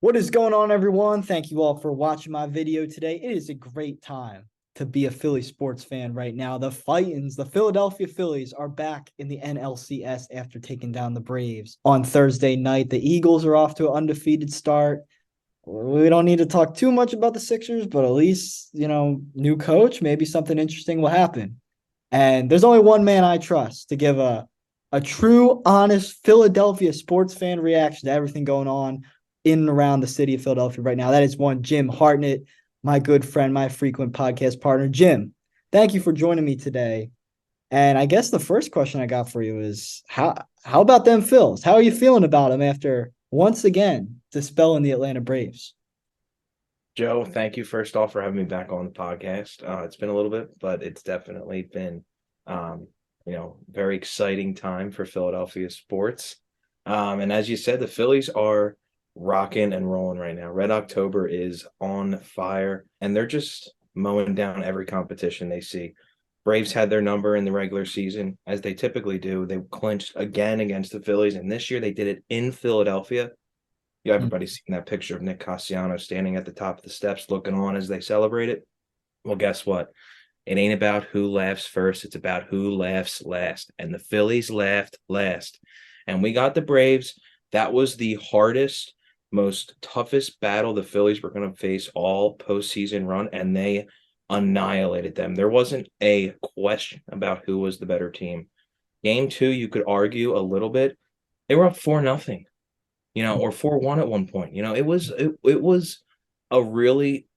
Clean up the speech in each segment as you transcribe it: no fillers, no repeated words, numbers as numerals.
What is going on, everyone? Thank you all for watching my video today. It is a great time to be a Philly sports fan right now. The Fightins, the Philadelphia Phillies, are back in the NLCS after taking down the Braves on Thursday night. The Eagles are off to an undefeated start. We don't need to talk too much about the Sixers, but at least, new coach, maybe something interesting will happen. And there's only one man I trust to give a true, honest Philadelphia sports fan reaction to everything going on in and around the city of Philadelphia right now. That is one Jim Hartnett, my good friend, my frequent podcast partner. Jim, thank you for joining me today. And I guess the first question I got for you is how about them Phils? How are you feeling about them after once again dispelling the Atlanta Braves? Joe, thank you first off for having me back on the podcast. It's been a little bit, but it's definitely been, um, very exciting time for Philadelphia sports. And as you said, the Phillies are rocking and rolling right now. Red October is on fire, and they're just mowing down every competition they see. Braves had their number in the regular season, as they typically do. They clinched again against the Phillies, and this year they did it in Philadelphia. Yeah, everybody's seen that picture of Nick Castellanos standing at the top of the steps looking on as they celebrate it. Well, guess what? It ain't about who laughs first, it's about who laughs last. And the Phillies laughed last. And we got the Braves. That was the hardest, most toughest battle the Phillies were going to face all postseason run, and they annihilated them. There wasn't a question about who was the better team. Game two, you could argue a little bit. They were up 4-0, or 4-1 at one point. It was a really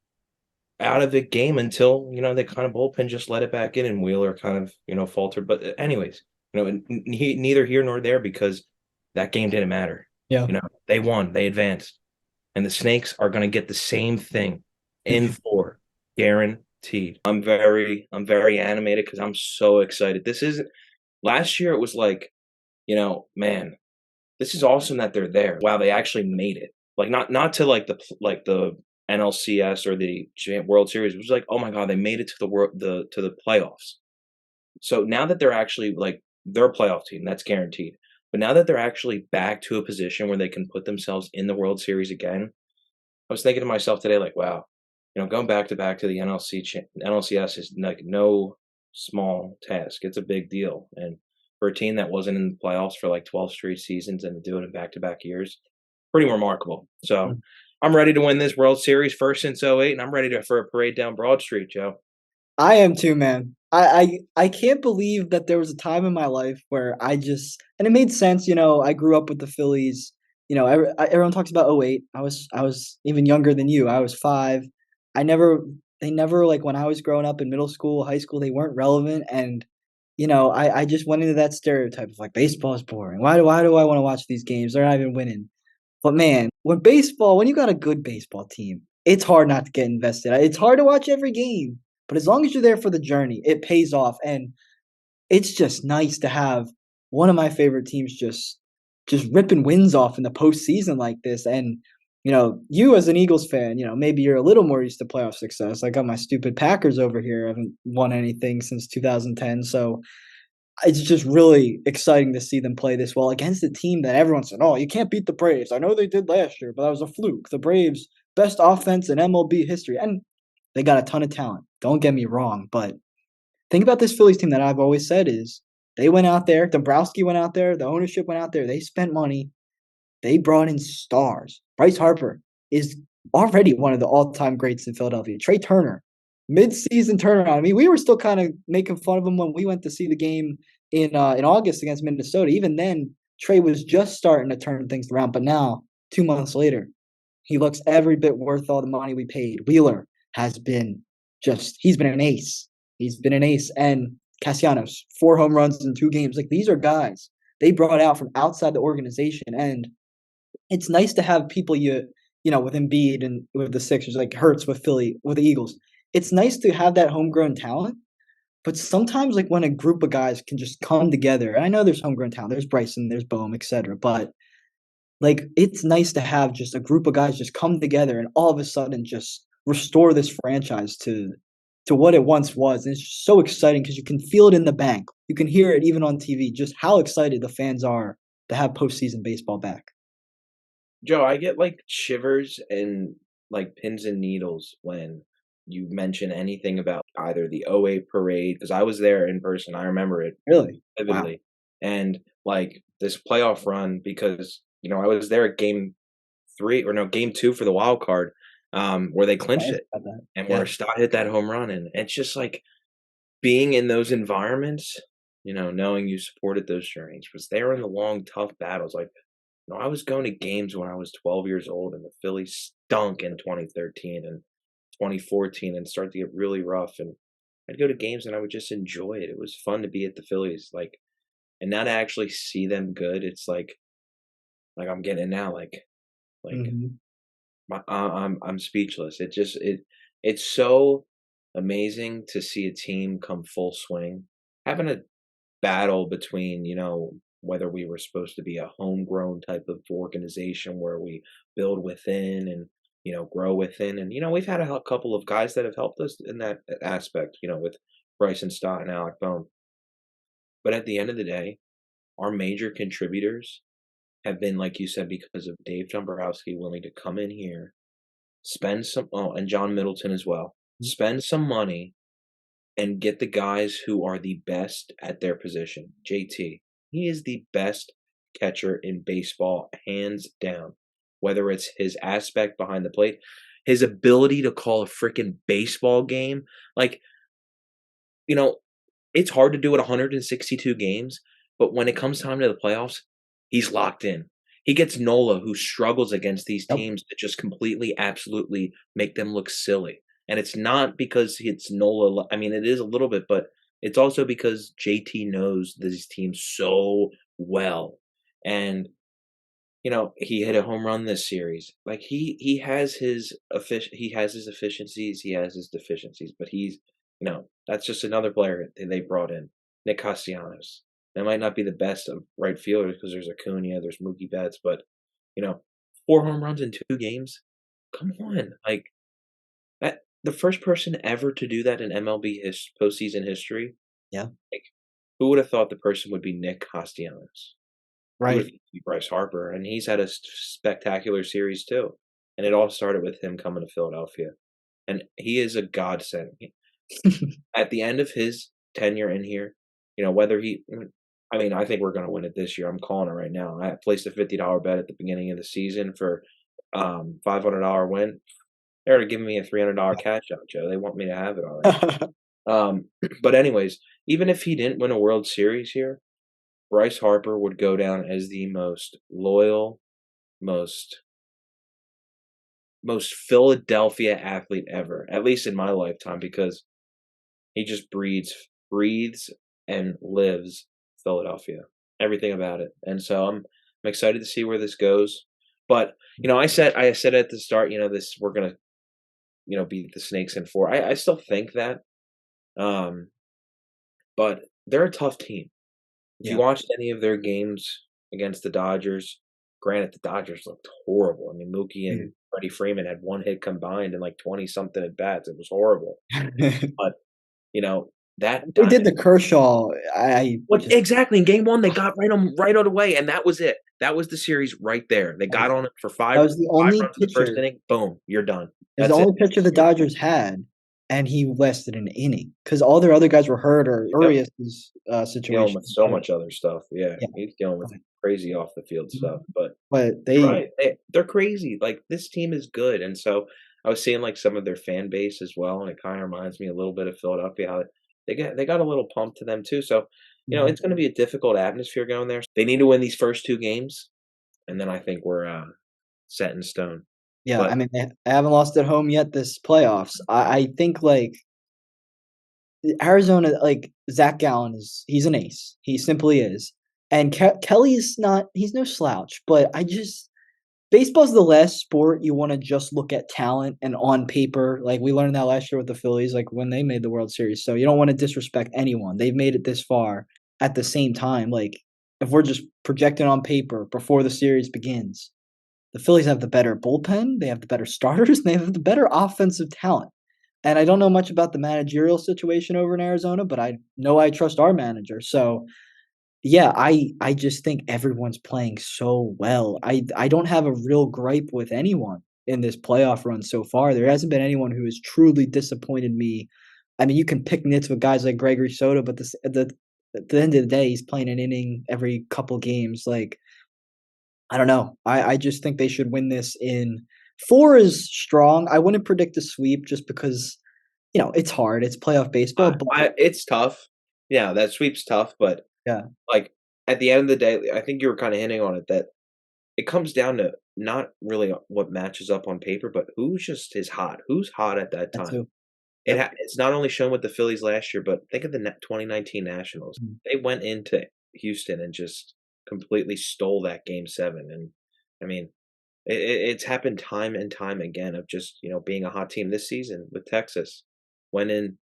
out of it game until, they kind of bullpen just let it back in and Wheeler kind of, faltered. But anyways, neither here nor there because that game didn't matter. Yeah. They won, they advanced. And the Snakes are going to get the same thing in four, guaranteed. I'm very animated because I'm so excited. This is last year it was like, man, this is awesome that they're there. Wow, they actually made it. Like not to like the NLCS or the World Series. It was like, oh my god, they made it to the playoffs. So now that they're actually like they're a playoff team, that's guaranteed. But now that they're actually back to a position where they can put themselves in the World Series again, I was thinking to myself today, like, wow, going back to the NLCS is like no small task. It's a big deal, and for a team that wasn't in the playoffs for like 12 straight seasons and to do it in back-to-back years, pretty remarkable. So I'm ready to win this World Series first since '08, and I'm ready for a parade down Broad Street, Joe. I am too, man. I can't believe that there was a time in my life where and it made sense, I grew up with the Phillies. Everyone talks about '08. I was even younger than you. I was 5. I never they never like when I was growing up in middle school, high school, they weren't relevant and I just went into that stereotype of like baseball is boring. Why do I want to watch these games? They're not even winning. But man, when you got a good baseball team, it's hard not to get invested. It's hard to watch every game, but as long as you're there for the journey, it pays off. And it's just nice to have one of my favorite teams just ripping wins off in the postseason like this. And you as an Eagles fan, maybe you're a little more used to playoff success. I got my stupid Packers over here, haven't won anything since 2010. So it's just really exciting to see them play this well against a team that everyone said, "Oh, you can't beat the Braves." I know they did last year, but that was a fluke. The Braves, best offense in MLB history, and they got a ton of talent. Don't get me wrong, but think about this Phillies team that I've always said is they went out there, Dombrowski went out there, the ownership went out there, they spent money, they brought in stars. Bryce Harper is already one of the all-time greats in Philadelphia. Trey Turner, mid-season turnaround. I mean, we were still kind of making fun of him when we went to see the game in August against Minnesota. Even then, Trey was just starting to turn things around, but now 2 months later, he looks every bit worth all the money we paid. Wheeler has been he's been an ace. He's been an ace. And Castellanos, 4 home runs in 2 games. Like these are guys they brought out from outside the organization. And it's nice to have people with Embiid and with the Sixers, like Hurts with Philly, with the Eagles. It's nice to have that homegrown talent, but sometimes like when a group of guys can just come together, and I know there's homegrown talent, there's Bryson, there's Bohm, etc. But like it's nice to have just a group of guys just come together and all of a sudden just restore this franchise to what it once was. And it's just so exciting because you can feel it in the bank. You can hear it even on TV, just how excited the fans are to have postseason baseball back. Joe, I get like shivers and like pins and needles when you mention anything about either the '08 parade, because I was there in person. I remember it Really? Wow. vividly. And like this playoff run, because I was there at game three or no, game two for the wild card, where they I clinched asked it about that. and where Yeah. Stott hit that home run. And it's just like being in those environments, knowing you supported those journeys, was there in the long, tough battles. Like, I was going to games when I was 12 years old, and the Phillies stunk in 2013 and 2014 and started to get really rough. And I'd go to games and I would just enjoy it. It was fun to be at the Phillies, like, and now to actually see them good, it's like I'm getting it now, like Mhm. I'm speechless. It's so amazing to see a team come full swing, having a battle between, whether we were supposed to be a homegrown type of organization where we build within and, grow within. And, we've had a couple of guys that have helped us in that aspect, with Bryson Stott and Alec Bohm. But at the end of the day, our major contributors have been, like you said, because of Dave Dombrowski willing to come in here, spend some, oh, and John Middleton as well, spend some money and get the guys who are the best at their position. JT, he is the best catcher in baseball, hands down. Whether it's his aspect behind the plate, his ability to call a freaking baseball game. Like, you know, it's hard to do it 162 games, but when it comes time to the playoffs, he's locked in. He gets Nola, who struggles against these Yep. teams that just completely, absolutely make them look silly. And it's not because it's Nola. I mean, it is a little bit, but it's also because JT knows these teams so well. And he hit a home run this series. Like he has he has his efficiencies, he has his deficiencies, but that's just another player that they brought in, Nick Castellanos. That might not be the best of right fielders because there's Acuna, there's Mookie Betts, but you know, 4 home runs in 2 games. Come on, like that. The first person ever to do that in MLB postseason history. Yeah. Like, who would have thought the person would be Nick Castellanos? You would Right. think it'd be Bryce Harper, and he's had a spectacular series too. And it all started with him coming to Philadelphia, and he is a godsend. At the end of his tenure in here, whether I mean, I think we're going to win it this year. I'm calling it right now. I placed a $50 bet at the beginning of the season for $500 win. They're already giving me a $300 cash out, Joe. They want me to have it already. But anyways, even if he didn't win a World Series here, Bryce Harper would go down as the most loyal, most most Philadelphia athlete ever, at least in my lifetime, because he just breathes and lives Philadelphia. Everything about it. And so I'm excited to see where this goes. But, I said at the start, this we're gonna, beat the Snakes in four. I still think that. Um, but they're a tough team. If you Yeah. watched any of their games against the Dodgers, granted the Dodgers looked horrible. I mean, Mookie and Mhm. Freddie Freeman had one hit combined and like 20 something at bats. It was horrible. But, you know, that They Diamond did the Kershaw. I what just exactly in game 1 they got right on the way, and that was it. That was the series right there. They that got was on it for that 5 was the 5 only runs in the first pitcher inning, boom, you're done. is the That's it. only pitcher the Dodgers had, and he lasted an inning because all their other guys were hurt or Yep. Urias's Dealing situation. with so much other stuff. Yeah, Yeah. he's dealing with crazy off the field stuff, but But you're they right. They're crazy. Like, this team is good, and so I was seeing, like, some of their fan base as well, and it kinda reminds me a little bit of Philadelphia, how they got a little pump to them too, so, Mhm. it's gonna be a difficult atmosphere going there. They need to win these first 2 games, and then I think we're, set in stone. Yeah, I But mean, they haven't lost at home yet this playoffs. I think, like, Arizona, like, Zach Gallen he's an ace. He simply is. And Kelly's not he's no slouch, but I just baseball's the last sport you wanna just look at talent and on paper, like, we learned that last year with the Phillies, like, when they made the World Series, so you don't wanna disrespect anyone. They've made it this far. At the same time, like, if we're just projecting on paper before the series begins, the Phillies have the better bullpen, they have the better starters, and they have the better offensive talent. And I don't know much about the managerial situation over in Arizona, but I know I trust our manager. So Yeah, I just think everyone's playing so well. I don't have a real gripe with anyone in this playoff run so far. There hasn't been anyone who has truly disappointed me. I mean, you can pick nits with guys like Gregory Soto, but at the end of the day, he's playing an inning every couple games. Like, I don't know. I just think they should win this in four is strong. I wouldn't predict a sweep just because, it's hard. It's playoff baseball, but It's tough. Yeah, that sweep's tough, but yeah, like at the end of the day, I think you were kind of hinting on it that it comes down to not really what matches up on paper, but who's just is hot. Who's hot at that that time? too. Yep. It's not only shown with the Phillies last year, but think of the 2019 Nationals. Mhm. They went into Houston and just completely stole that game 7, and I mean, it's happened time and time again of just, being a hot team this season with Texas. Went in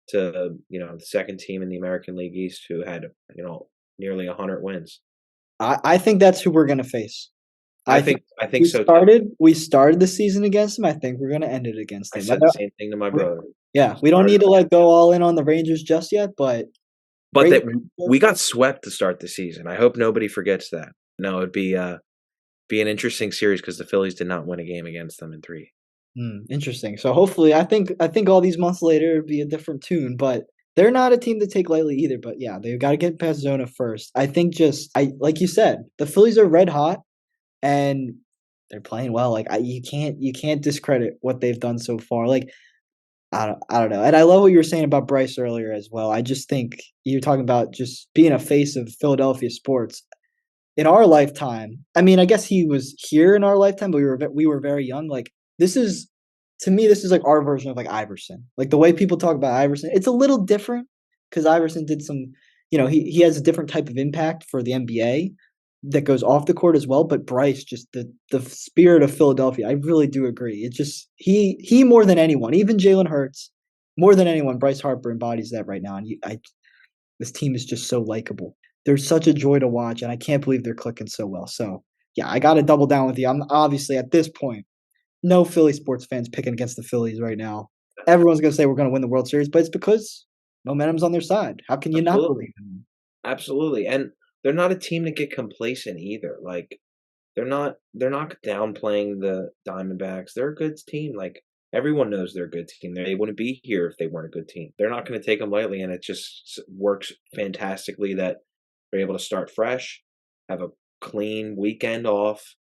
to, the 2nd team in the American League East who had, nearly 100 wins. I think that's who we're gonna face. I I think think I think so too. we started the season against them. I think we're gonna end it against I them. said the same thing to my We brother. yeah, we don't Started need to, like, go all in on the Rangers just yet, but But great that we got swept to start the season. I hope nobody forgets that. No, it'd be an interesting series because the Phillies did not win a game against them in 3. Interesting. So hopefully, I think all these months later it'll be a different tune, but they're not a team to take lightly either. But yeah, they've got to get past Zona first. I think just I like you said, the Phillies are red hot and they're playing well. Like you can't discredit what they've done so far. Like I don't know. And I love what you were saying about Bryce earlier as well. I just think you're talking about just being a face of Philadelphia sports in our lifetime. I mean, I guess he was here in our lifetime, but we were very young. Like this is to me, this is like our version of like Iverson. Like the way people talk about Iverson, it's a little different because Iverson did some, he has a different type of impact for the NBA that goes off the court as well. But Bryce, just the spirit of Philadelphia, I really do agree. It's just he more than anyone, even Jalen Hurts, more than anyone, Bryce Harper embodies that right now. And this team is just so likable. They're such a joy to watch, and I can't believe they're clicking so well. So, yeah, I got to double down with you. I'm obviously at this point, no Philly sports fans picking against the Phillies right now. Everyone's going to say we're going to win the World Series, but it's because momentum's on their side. How can you not Absolutely. believe in them? Absolutely, and they're not a team to get complacent either. Like, they're not downplaying the Diamondbacks. They're a good team. Like, everyone knows they're a good team. They wouldn't be here if they weren't a good team. They're not gonna take them lightly, and it just works fantastically that they're able to start fresh, have a clean weekend off,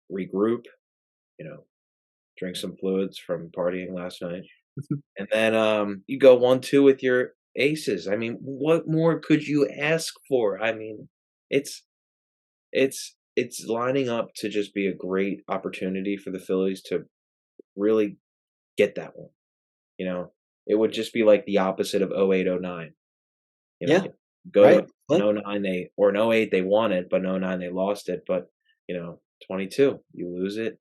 regroup, you know, drink some fluids from partying last night, and then, you go 1-2 with your aces. I mean, what more could you ask for? I mean, it's it's lining up to just be a great opportunity for the Phillies to really get that one, you know? It would just be like the opposite of 08, 09, you know? Yeah, Go right. in Flip. 09 or in 08 they won it, but in 09 they lost it, but, 22, you lose it,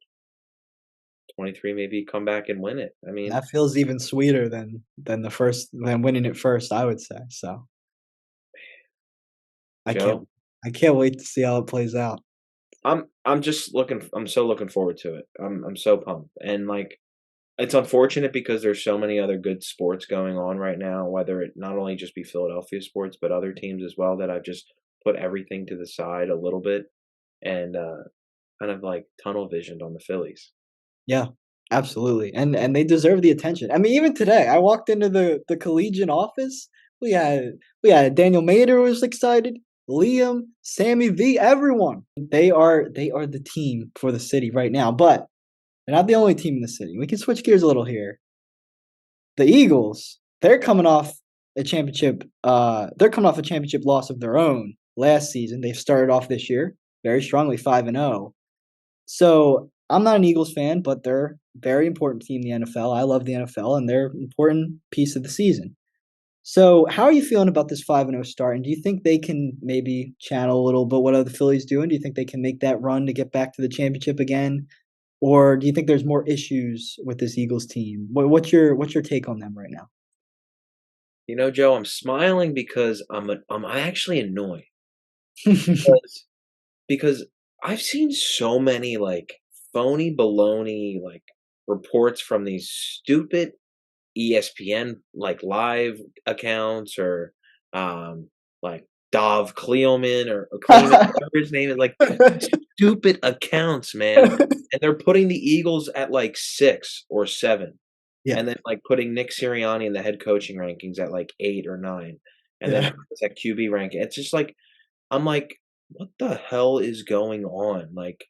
23 maybe you come back and win it. I mean, That feels even sweeter than winning it first, I would say. So I can't Joe, I can't wait to see how it plays out. I'm so looking forward to it. I'm so pumped, and, like, it's unfortunate because there's so many other good sports going on right now, whether it not only just be Philadelphia sports, but other teams as well that I've just put everything to the side a little bit and, kind of, like, tunnel visioned on the Phillies. Yeah, absolutely, and they deserve the attention. I mean, even today, I walked into the Collegian office. We had we had Daniel Mader was excited, Liam, Sammy V, everyone. They are the team for the city right now, but they're not the only team in the city. We can switch gears a little here. The Eagles, they're coming off a championship loss of their own last season. They've started off this year very strongly, 5-0. So I'm not an Eagles fan, but they're a very important team in the NFL. I love the NFL, and they're an important piece of the season. So how are you feeling about this 5-0 start? And do you think they can maybe channel a little bit what are the Phillies doing? Do you think they can make that run to get back to the championship again? Or do you think there's more issues with this Eagles team? What's your take on them right now? Joe, I'm smiling because I'm actually annoyed because I've seen so many, like, phony baloney, like, reports from these stupid ESPN, like, live accounts or, like Dov Kleeman or Kleeman, whatever his name is, like stupid accounts, man. And they're putting the Eagles at like 6 or 7, Yeah, and then like putting Nick Sirianni in the head coaching rankings at like 8 or 9, and then yeah. Hurts at QB ranking. It's just like I'm like, what the hell is going on? Like,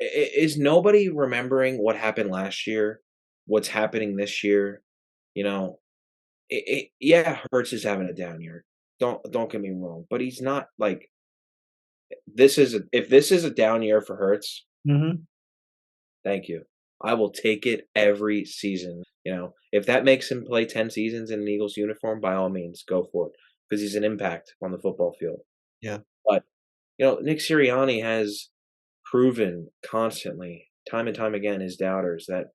is nobody remembering what happened last year? What's happening this year? You know, yeah, Hurts is having a down year. Don't get me wrong, but he's not like if this is a down year for Hurts, Mhm. thank you. I will take it every season. If that makes him play 10 seasons in an Eagles uniform, by all means, go for it because he's an impact on the football field. Yeah, But, Nick Sirianni has proven constantly, time and time again, his doubters that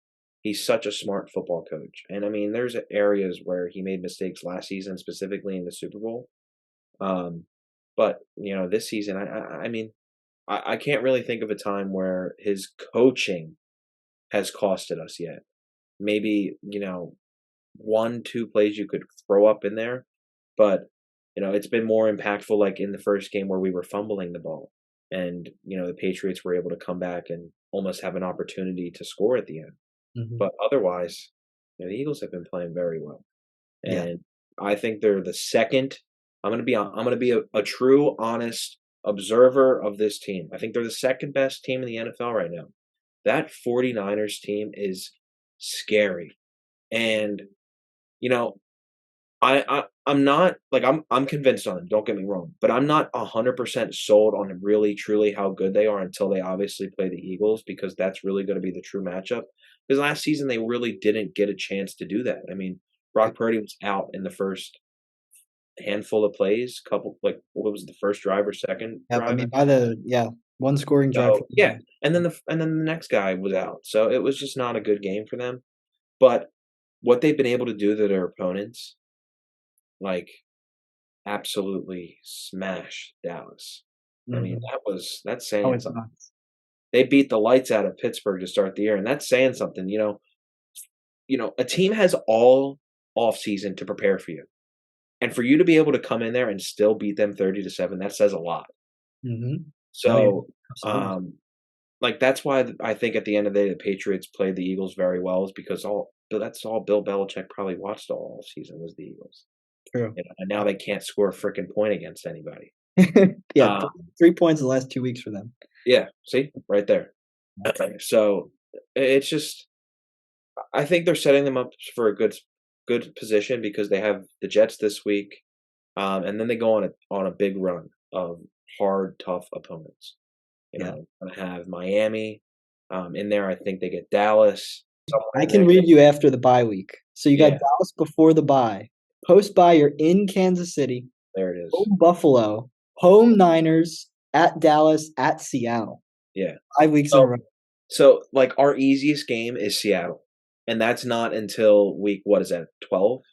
he's such a smart football coach. And I mean, there's areas where he made mistakes last season, specifically in the Super Bowl. Um, but this season, I mean, I can't really think of a time where his coaching has costed us yet. Maybe, 1, 2 plays you could throw up in there, but, it's been more impactful like in the first game where we were fumbling the ball and, the Patriots were able to come back and almost have an opportunity to score at the end. mhm. But otherwise, the Eagles have been playing very well. Yeah, And I think they're the second. I'm gonna be a true, honest observer of this team. I think they're the second best team in the NFL right now. That 49ers team is scary. And, you know, I'm not like I'm convinced on them, don't get me wrong, but I'm not 100% sold on really truly how good they are until they obviously play the Eagles because that's really gonna be the true matchup. Because last season they really didn't get a chance to do that. I mean, yeah. Brock Purdy was out in the first handful of plays, couple like what was it, the first drive or second Yep, I drive? mean, by the yeah, one scoring drive for So, the yeah, Eagles. and then the next guy was out. So it was just not a good game for them. But what they've been able to do to their opponents, like absolutely smash Dallas. I mean, Mhm. that's Oh, saying it's something. nuts. They beat the lights out of Pittsburgh to start the year, and that's saying something. A team has all off season to prepare for you. And for you to be able to come in there and still beat them 30-7, that says a lot. Mhm. No, you're So, absolutely. um, like that's why I think at the end of the day the Patriots played the Eagles very well is because that's all Bill Belichick probably watched all season was the Eagles. True. And now they can't score a freaking point against anybody. Yeah, Uh, 3 points in the last 2 weeks for them. yeah, see right there. Yeah. So it's just I think they're setting them up for a good position because they have the Jets this week, and then they go on a big run of hard, tough opponents. Yeah. Gonna have Miami in there. I think they get Dallas somewhere I in can there. read you after the bye week. So you got Yeah, Dallas before the bye. Post bye, you're in Kansas City, there it is. home Buffalo, home Niners, at Dallas, at Seattle. Yeah. 5 weeks in a So row. like our easiest game is Seattle, and that's not until week what is that 12?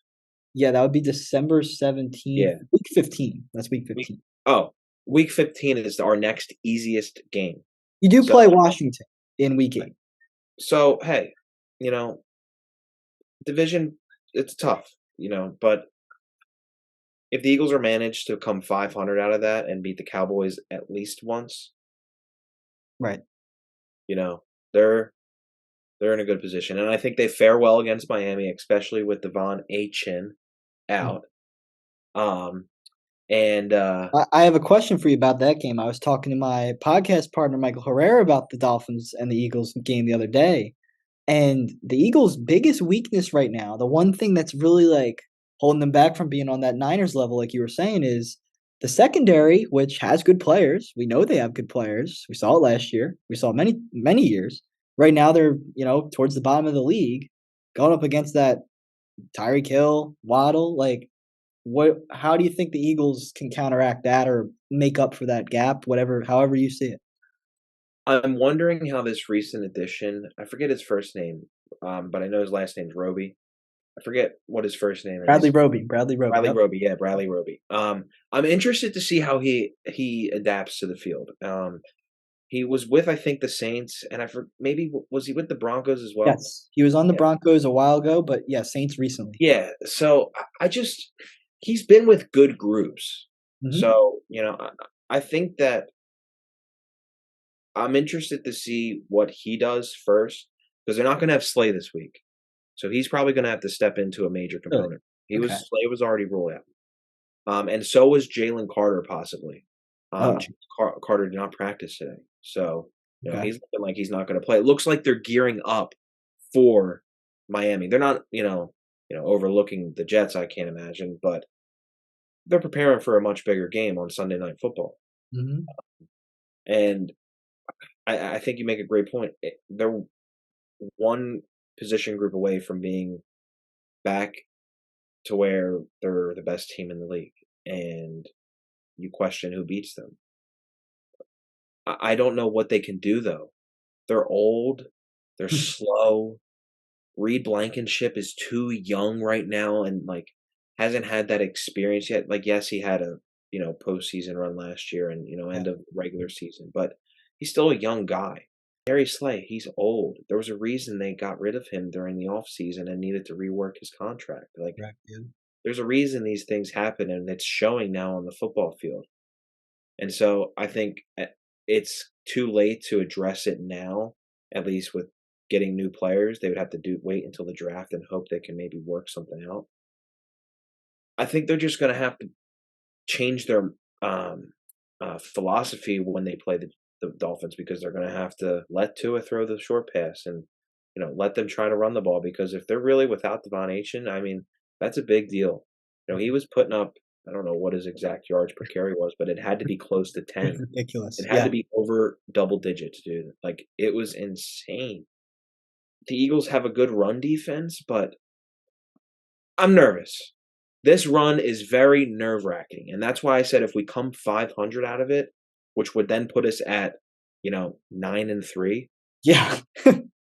Yeah, that would be December 17th, Yeah. week 15. That's week Week 15. oh week 15 is our next easiest game. You do So play Washington in week 8. so hey, you know division it's tough, but if the Eagles are managed to come 500 out of that and beat the Cowboys at least once, Right. you know they're they're in a good position, and I think they fare well against Miami, especially with Devon Chin Mhm. out. Um, and I have a question for you about that game. I was talking to my podcast partner, Michael Herrera, about the Dolphins and the Eagles game the other day. And the Eagles' biggest weakness right now, the one thing that's really like holding them back from being on that Niners level, like you were saying, is the secondary, which has good players. We know they have good players. We saw it last year. We saw it many, many years. Right now, they're towards the bottom of the league, going up against that Tyreek Hill, Waddle. Like, what? How do you think the Eagles can counteract that or make up for that gap? Whatever, however you see it. I'm wondering how this recent addition, I forget his first name, but I know his last name's Roby. I forget what his first name Bradley is. Roby. Bradley Roby. Bradley Yep. Roby, yeah, Bradley Roby. I'm interested to see how he adapts to the field. He was with I think the Saints, and maybe was he with the Broncos as well? Yes, he was on the Yeah, Broncos a while ago, but yeah, Saints recently. yeah. So I just he's been with good groups. Hmm. So, I think that I'm interested to see what he does first because they're not going to have Slay this week. So he's probably going to have to step into a major Really? component. Okay. Slay was already ruled out. And so was Jalen Carter possibly. Oh, Carter did not practice today. So, okay. he's looking like he's not going to play. It looks like they're gearing up for Miami. They're not, overlooking the Jets, I can't imagine, but they're preparing for a much bigger game on Sunday Night Football. Hmm. And I think you make a great point. They're one position group away from being back to where they're the best team in the league, and you question who beats them. I don't know what they can do though. They're old, they're slow. Reed Blankenship is too young right now and like hasn't had that experience yet. Like, yes, he had a postseason run last year and Yeah. end of regular season, but he's still a young guy. Harry Slay, he's old. There was a reason they got rid of him during the offseason and needed to rework his contract. Like, Correct. Yeah. there's a reason these things happen, and it's showing now on the football field. And so I think it's too late to address it now, at least with getting new players. They would have to wait until the draft and hope they can maybe work something out. I think they're just going to have to change their um, philosophy when they play the Dolphins because they're going to have to let Tua throw the short pass and let them try to run the ball because if they're really without Devon Achane, I mean that's a big deal. He was putting up I don't know what his exact yards per carry was, but it had to be close to It's 10. ridiculous. It had Yeah. to be over double digits, dude. Like it was insane. The Eagles have a good run defense, but I'm nervous. This run is very nerve-wracking, and that's why I said if we come 500 out of it, which would then put us at, 9-3, Yeah.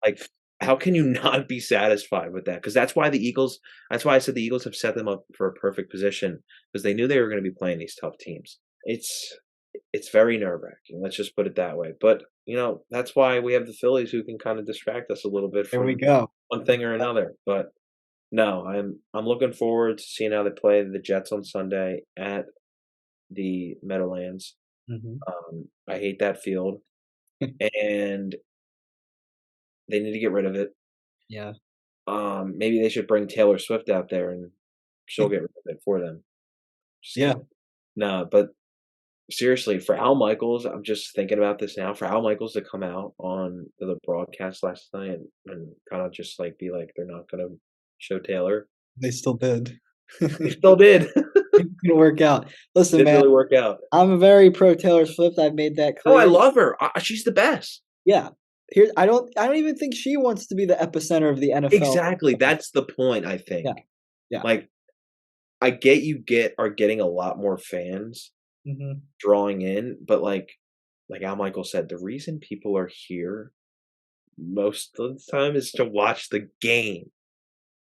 like, how can you not be satisfied with that? Because that's why I said the Eagles have set them up for a perfect position because they knew they were gonna be playing these tough teams. It's very nerve-wracking, let's just put it that way, but, that's why we have the Phillies who can kinda distract us a little bit There we from go. one thing or another, but no, I'm looking forward to seeing how they play the Jets on Sunday at the Meadowlands. Hmm. I hate that field, and they need to get rid of it. Yeah. Maybe they should bring Taylor Swift out there, and she'll get rid of it for them. Just Yeah. kidding. No, but seriously, for Al Michaels, I'm just thinking about this now. For Al Michaels to come out on the broadcast last night and kind of just like be like, they're not gonna show Taylor. They still did. They still did. It didn't work out. Listen, Didn't man, really work out. I'm a very pro Taylor Swift. I've made that Oh, I clear. love her. She's the best. Yeah. Here, I don't even think she wants to be the epicenter of the NFL. Exactly. That's the point, I Yeah. think. Yeah. Like, I get are getting a lot more fans Hmm. drawing in, but like Al Michael said, the reason people are here most of the time is to watch the game.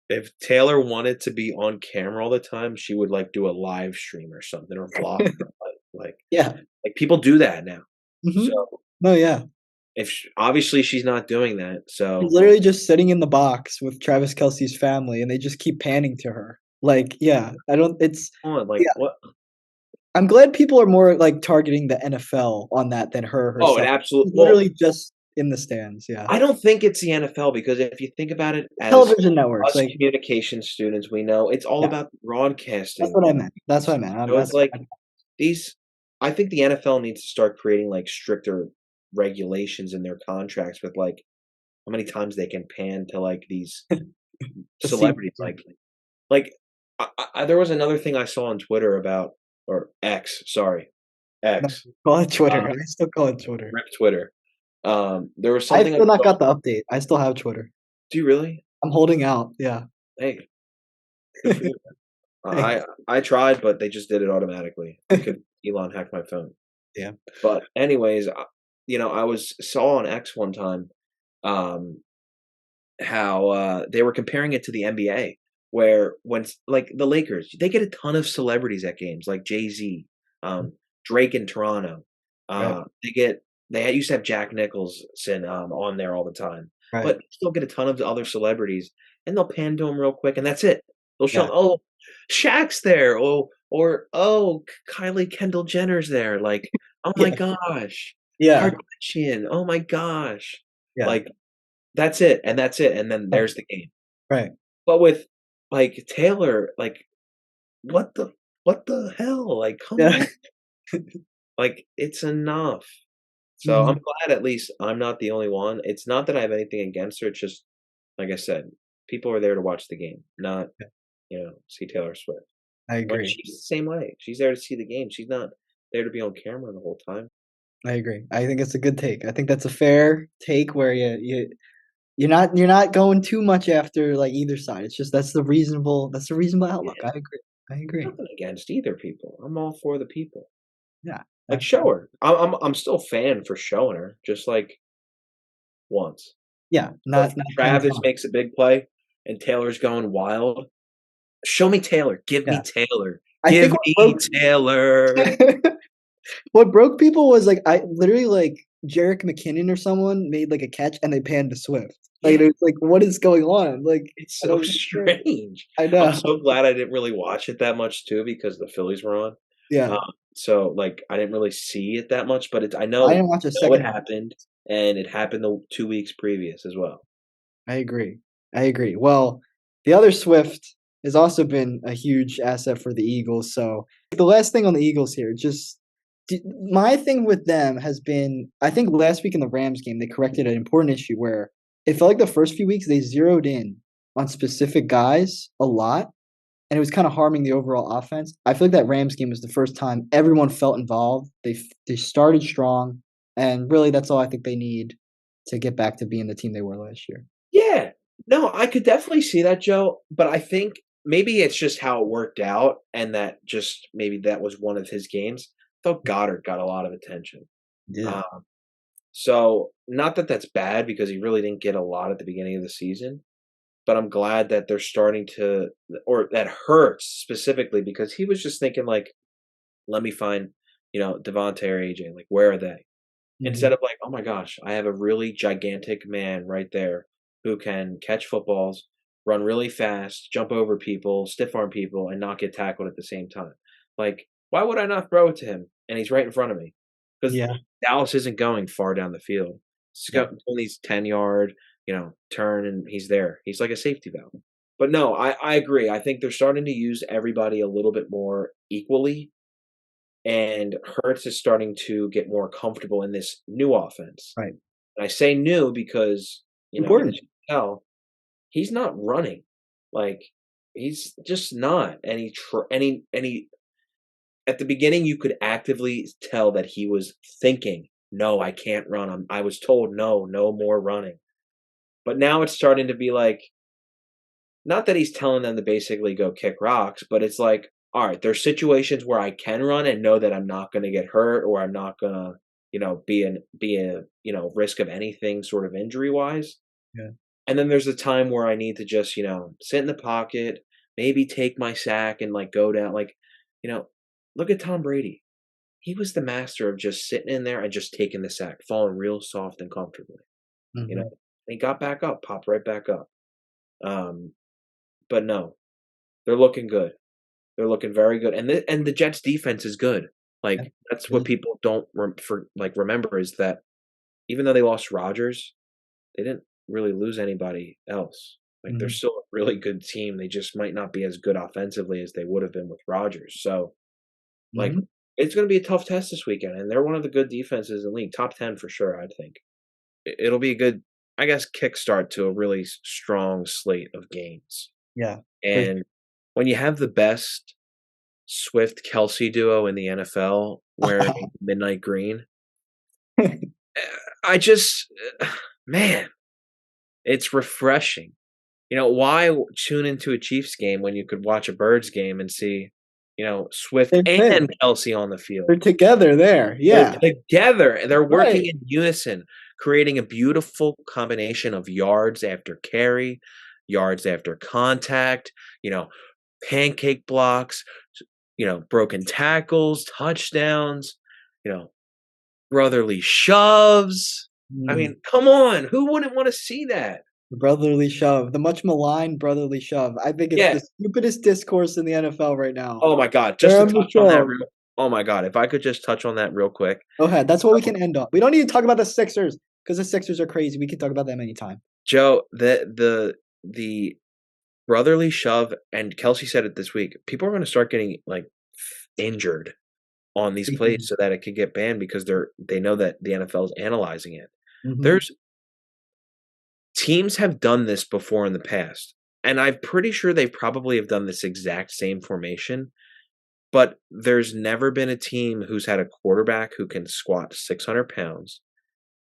If Taylor wanted to be on camera all the time, she would like do a live stream or something or vlog. Like, Yeah. like people do that now. So Hmm. No, yeah. if obviously she's not doing that, She's so literally just sitting in the box with Travis Kelce's family, and they just keep panning to her. Like, yeah, I don't. It's like yeah. what? I'm glad people are more like targeting the NFL on that than her Oh, it herself. absolutely. She's Well, literally just in the stands. Yeah. I don't think it's the NFL because if you think about it as Television networks, us like, communication students, we know it's all yeah, about that's broadcasting. what I meant. That's what I meant. So it's That's like these I think the NFL needs to start creating like stricter regulations in their contracts with like how many times they can pan to like these to see. celebrities like there was another thing I saw on Twitter about or X, sorry, No, X, call it uh, Twitter. I still call it Twitter. rip Twitter. There was I've something I still not saw. got the update. I still have Twitter. Do you really? I'm holding out. Yeah. Hey, good for you. I Thanks. I tried, but they just did it automatically. I could Elon hacked my phone. Yeah. But anyways, I saw on X one time, um, how they were comparing it to the NBA, where like the Lakers, they get a ton of celebrities at games, like Jay-Z, Drake in Toronto. Right. They used to have Jack Nicholson on there all the time, Right. but still get a ton of other celebrities, and they'll pan to them real quick, and that's it. They'll show, Yeah. oh, Shaq's there. Oh, Or, oh, Kylie Kendall Jenner's there. Like, oh my Yeah, gosh, yeah, Kardashian. Oh my gosh. yeah, Like, that's it. And that's it. And then right, there's the game. right. But with like Taylor, like, what the what the hell? Like, come Yeah. on. Like, it's enough. So I'm Mhm. glad at least I'm not the only one. It's not that I have anything against her. It's just, like I said, people are there to watch the game, not, Yeah, see Taylor Swift. I Like, agree. she's the same way. She's there to see the game. She's not there to be on camera the whole time. I agree. I think it's a good take. I think that's a fair take where you're not going too much after, like, either side. It's just that's the reasonable outlook. Yeah, I agree. I agree. nothing against either people. I'm all for the people. Yeah, Like, show absolutely. her. I'm still a fan for showing her, just like once. Yeah, So if not 10 Travis times. makes a big play and Taylor's going wild, show me Taylor. Give me Yeah. Taylor. I think Give what me broke Taylor. what broke people was, like, I literally, like, Jerick McKinnon or someone made, like, a catch and they panned to Swift. Like, Yeah, it's like, what is going on? Like, it's I so don't understand. strange. I I'm know. so glad I didn't really watch it that much too because the Phillies were on. Yeah. Um, so, like, I didn't really see it that much, but it's I I know didn't watch a it second. happened, and it happened the 2 weeks previous as well. I agree. I agree. Well, the other Swift has also been a huge asset for the Eagles. So the last thing on the Eagles here, just my thing with them has been, I think last week in the Rams game, they corrected an important issue where it felt like the first few weeks they zeroed in on specific guys a lot, and it was kind of harming the overall offense. I feel like that Rams game was the first time everyone felt involved. They started strong, and really that's all I think they need to get back to being the team they were last year. Yeah. No, I could definitely see that, Joe, but I think maybe it's just how it worked out and that just maybe that was one of his games. I thought Goddard got a lot of attention. Yeah. Um, so not that that's bad because he really didn't get a lot at the beginning of the season, but I'm glad that they're starting to or that hurts specifically because he was just thinking like, let me find, Devontae or AJ, like where are they? Instead Mhm. of like, "Oh my gosh, I have a really gigantic man right there who can catch footballs, run really fast, jump over people, stiff arm people, and not get tackled at the same time." Like, why would I not throw it to him? And he's right in front of me. Because Yeah, Dallas isn't going far down the field. He's yeah, doing these 10-yard, turn and he's there. He's like a safety valve. But no, I agree. I think they're starting to use everybody a little bit more equally and Hurts is starting to get more comfortable in this new offense. right. And I say new because, as Important. you can tell, he's not running. Like he's just not. And he at the beginning you could actively tell that he was thinking, "No, I can't run. I was told no, no more running." But now it's starting to be like not that he's telling them to basically go kick rocks, but it's like, all right, there's situations where I can run and know that I'm not going to get hurt or I'm not going to, be a, risk of anything sort of injury wise. Yeah. And then there's a time where I need to just, sit in the pocket, maybe take my sack and like go down. Like, you know, look at Tom Brady. He was the master of just sitting in there and just taking the sack, falling real soft and comfortably, you know. Mhm. And he got back up, popped right back up. Um, but no, they're looking good. They're looking very good, and the Jets defense is good. Yeah, Like that's it what is. people don't remember is that even though they lost Rodgers, they didn't really lose anybody else. Like they're Mhm. still a really good team. They just might not be as good offensively as they would have been with Rodgers. So like Mhm. it's going to be a tough test this weekend, and they're one of the good defenses in the league, top 10 for sure. I think it'll be a good, I guess, kickstart to a really strong slate of games. Yeah, for And when you have the best Swift Kelsey duo in the NFL wearing sure. midnight green. I just man, it's refreshing. Why tune into a Chiefs game when you could watch a Birds game and see, Swift Same thing. and Kelsey on the They're field? together there. They're Yeah. together and they're working Right. in unison, creating a beautiful combination of yards after carry, yards after contact, you know, pancake blocks, broken tackles, touchdowns, you know, brotherly shoves. I Mm. mean, come on, who wouldn't want to see that? Brotherly shove, the much maligned brotherly shove. I think it's Yeah. the stupidest discourse in the NFL right now. Oh my God. Just They're to on the touch on that show. real. Oh my God. If I could just touch on that real quick. Go ahead. That's what we can end on. We don't need to talk about the Sixers because the Sixers are crazy. We can talk about them anytime. Joe, the brotherly shove, and Kelsey said it this week. People are going to start getting like injured on these plays so that it could get banned because they know that the NFL is analyzing it. Mm-hmm. There's teams have done this before in the past, and I'm pretty sure they probably have done this exact same formation, but there's never been a team who's had a quarterback who can squat 600 pounds,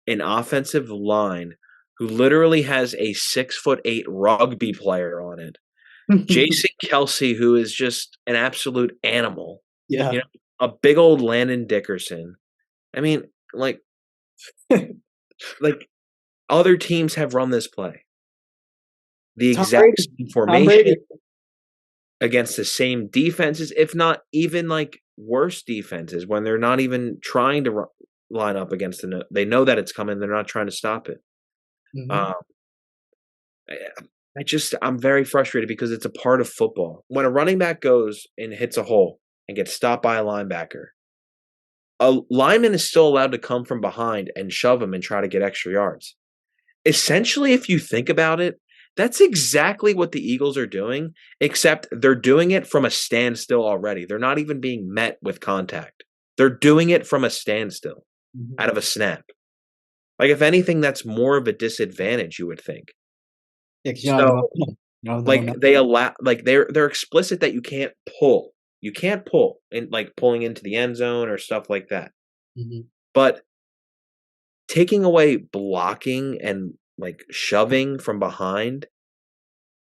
an offensive line who literally has a 6'8" rugby player on it, Jason Kelsey, who is just an absolute animal, you Yeah. know, a big old Landon Dickerson. I mean, like like other teams have run this play. The Tom exact Brady. same Tom formation Brady. against the same defenses, if not even like worse defenses when they're not even trying to line up against the they know that it's coming, they're not trying to stop it. Mm-hmm. Um, I'm very frustrated because it's a part of football. When a running back goes and hits a hole and gets stopped by a lineman is still allowed to come from behind and shove him and try to get extra yards. Essentially, if you think about it, that's exactly what the Eagles are doing, except they're doing it from a standstill already. They're not even being met with contact. They're doing it from a standstill, Mm-hmm. out of a snap. Like, if anything, that's more of a disadvantage, you would think. Yeah, because you don't have the So, momentum. You don't have the like, momentum. they allow, like, they're explicit that you can't pull. You can't pull, and like pulling into the end zone or stuff like that. Mm-hmm. But taking away blocking and like shoving from behind,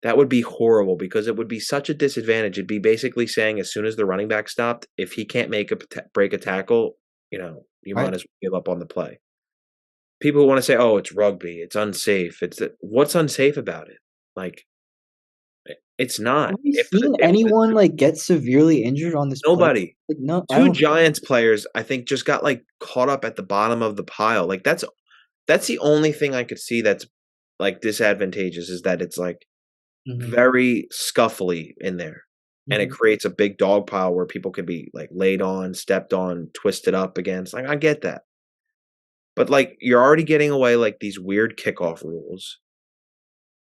that would be horrible because it would be such a disadvantage. It'd be basically saying as soon as the running back stopped, if he can't make break a tackle, you might Right. as well give up on the play. People who want to say, "Oh, it's rugby, it's unsafe." What's unsafe about it? Like it's not. Have we seen anyone like get severely injured on this play? Nobody. Like, no, I 2 don't. Giants players, I think, just got like caught up at the bottom of the pile. Like that's the only thing I could see that's like disadvantageous is that it's like Mm-hmm. very scuffly in there, and it Mm-hmm. creates a big dog pile where people could be, like, laid on, stepped on, twisted up against, like, I get that. But, like, you're already getting away, like, these weird kickoff rules.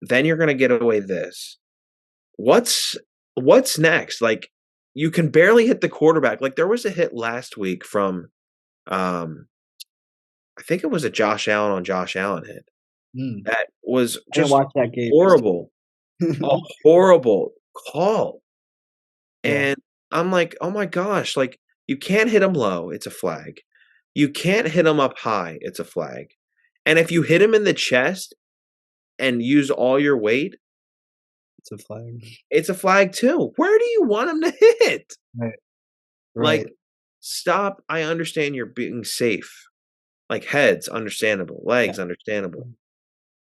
Then you're gonna get away this. What's what's next? Like, you can barely hit the quarterback. Like, there was a hit last week from, um, I think it was a Josh Allen on Josh Allen hit. Mm. That was I didn't just watch that game. horrible. A horrible call. Yeah, And I'm like, "Oh my gosh, like, you can't hit him low, it's a flag. You can't hit him up high, it's a flag. And if you hit him in the chest and use all your weight, it's a flag. it's a flag too. Where do you want him to hit? Right. Like, Right. stop. I understand you're being safe. Like, heads, understandable. Yeah. Legs, understandable.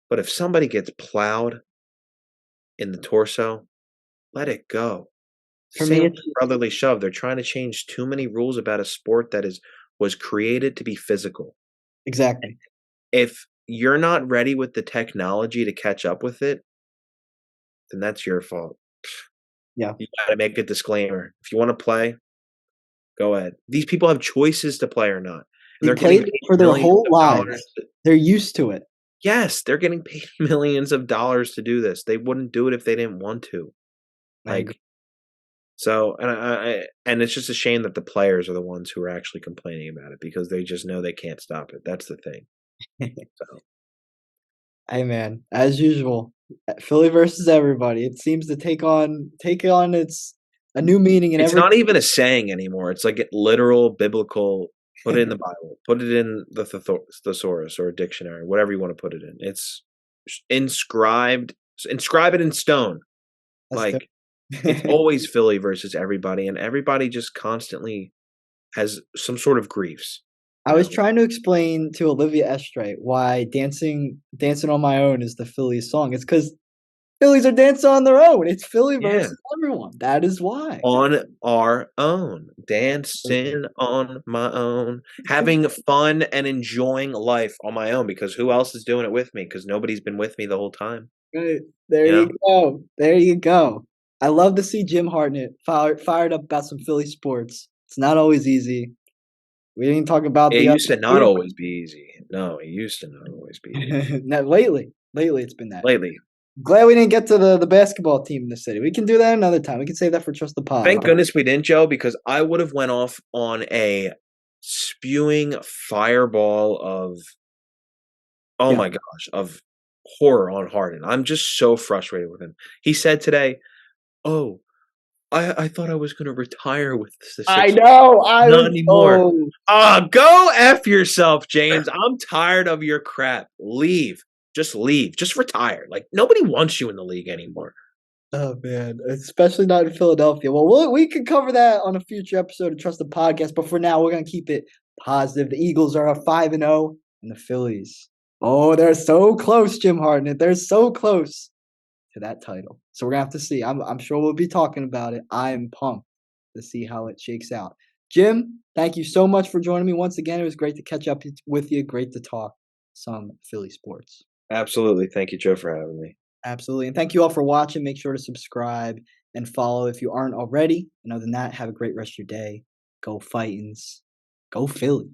But if somebody gets plowed in the torso, let it go. For me, Same with it's brotherly shove. They're trying to change too many rules about a sport that was created to be physical. exactly. If you're not ready with the technology to catch up with it, then that's your fault. Yeah. You gotta make a disclaimer. If you wanna play, go ahead. These people have choices to play or not, and They they're getting played it paid for their millions whole of dollars. lives. They're used to it. Yes, they're getting paid millions of dollars to do this. They wouldn't do it if they didn't want to. I agree. Like, so, and it's just a shame that the players are the ones who are actually complaining about it because they just know they can't stop it. That's the thing. So, Hey man, as usual, Philly versus everybody. It seems to take on its a new meaning in it's every. not even a saying anymore. It's like literal biblical. Put it in the Bible. Put it in the thesaurus or a dictionary, whatever you want to put it in. It's inscribed. Inscribe it in stone. That's dope. Like it's always Philly versus everybody, and everybody just constantly has some sort of griefs. I was trying to explain to Olivia Estrade why "Dancing on My Own" is the Phillies song. It's because Phillies are dancing on their own. It's Philly Yeah. versus everyone. That is why. On our own, dancing on my own, having fun and enjoying life on my own because who else is doing it with me? Because nobody's been with me the whole time, Right. There you you know? go. There you go. I love to see Jim Hartnett fired up about some Philly sports. It's not always easy. We didn't talk about It the other. used to not always be easy. No, it used to not always be easy. No, lately it's been that. Lately. Glad we didn't get to the basketball team in the city. We can do that another time. We can save that for Trust the Pod. Thank goodness we didn't, Joe, because I would have went off on a spewing fireball of oh Yeah. my gosh, of horror on Harden. I'm just so frustrated with him. He said today, "Oh, I thought I was gonna retire with the I Sixers. know. I Not was anymore." so Ah, go F yourself, James. I'm tired of your crap. Leave. Just leave. Just retire. Like, nobody wants you in the league anymore. oh man, especially not in Philadelphia. Well, we could cover that on a future episode of Trust the Podcast, but for now, we're gonna keep it positive. The Eagles are 5-0, and the Phillies. Oh, they're so close, Jim Hartnett. They're so close to that title. So we're gonna have to see. I'm sure we'll be talking about it. I'm pumped to see how it shakes out. Jim, thank you so much for joining me once again. It was great to catch up with you. Great to talk some Philly sports. Absolutely. Thank you, Joe, for having me. Absolutely. And thank you all for watching. Make sure to subscribe and follow if you aren't already. And other than that, have a great rest of your day. Go Fightins. Go Philly.